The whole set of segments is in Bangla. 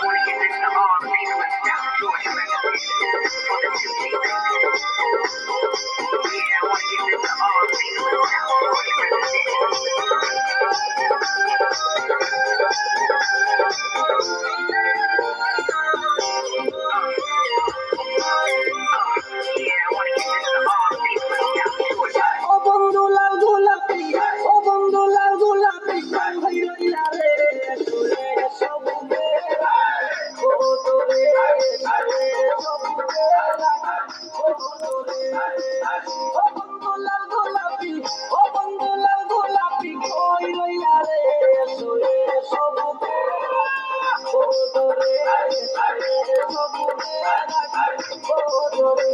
wanna give this to all the people in South Georgia for the 2G. I wanna give this to all the people in South Georgia ও বন্ধু লাল গোলাপি, ও বন্ধু লাল গোলাপি, হইয়া রে তোরে সবুজে ও তোরে সবুজে ও তোরে ও বন্ধু লাল গোলাপি, ও বন্ধু লাল গোলাপি, হইয়া রে তোরে সবুজে ও তোরে সবুজে ও তোরে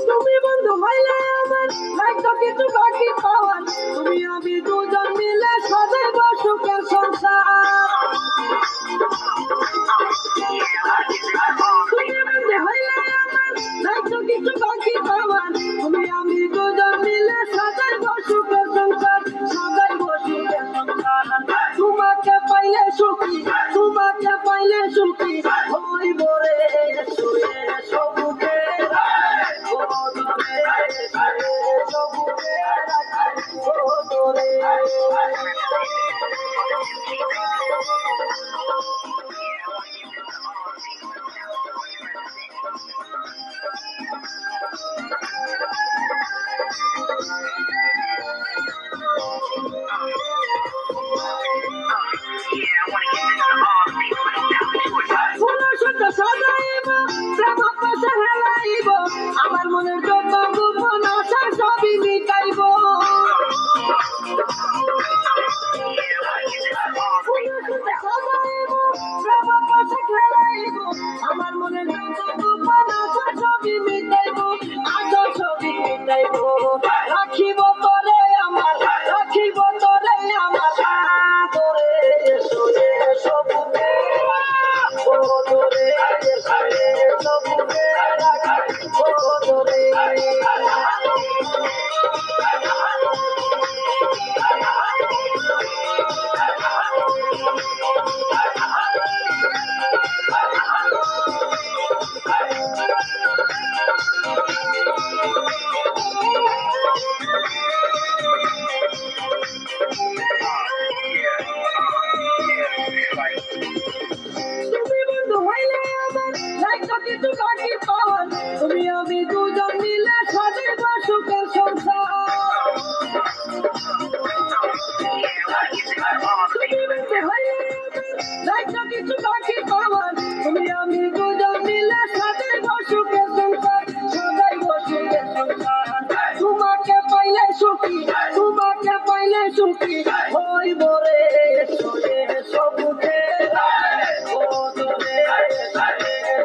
তুমি বন্ধু হইলে আমার নাই তো কিছু বাকি পাওয়ার, তুমি আমি দুজন মিলে সাজাইব সুখের সংসার। তুমি বন্ধু হইলে আমার নাই তো কিছু বাকি পাওয়ার, তুমি আমি দুজন মিলে সাজাইব সুখের সংসার, সাজাইব সুখের সংসার। তোমাকে পাইলে সুখী, তোমাকে পাইলে সুখী হইব রে শুয়ে সবুজে আমার মনের যত গোপন আশা সবই মিটাইব। আমার মনের যত গোপন আশা সবই মিটাইব, আশা সবই মিটাইব। রাখিব তোরে আমার, রাখিব তোরে আমার তোরে সোরে সবুজে ও তোরে সবুজে ও তোরে তুমি বন্ধু হইলে আমার নাই তো কিছু বাকি পাওয়ার, তুমি আমি দুজন মিলে সাজাইব সুখের সংসার। তুমি বন্ধু হইলে আমার নাই তো কিছু বাকি পাওয়ার, তুমি আমি দুজন মিলে সাজাইব সুখের সংসার, সাজাইব সুখের সংসার। তোমাকে পাইলে সুখী, তোমাকে পাইলে সুখী হইব রে শুয়ে সবুজে ও তোরে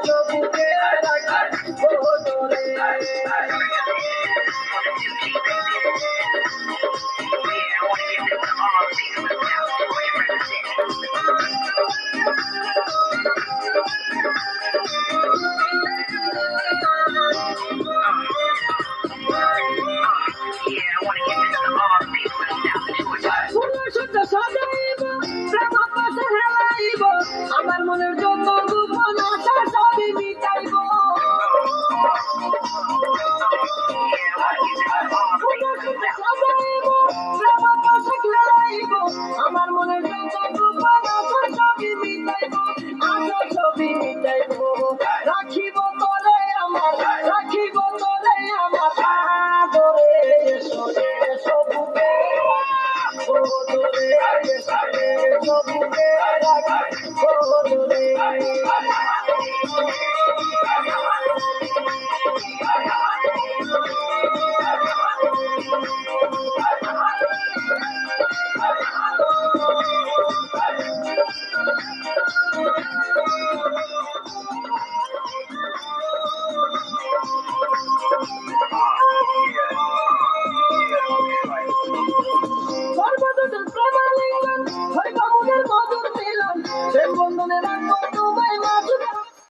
সবুজে ও তোরে সাজাইব প্রেম পাশে হেলাইব, আমার মনের যত গোপন আশা সবই মিটাইব। সাজাইব প্রেম পাশে হেলাইব, আমার মনের যত গোপন আশা সবই মিটাইব, আশা সবই মিটাইব। রাখিব তোরে আমার, রাখিব তোরে আমার তোরে সোরে সবুজে ও তোরে সবুজে ও তোরে মনে রাখবো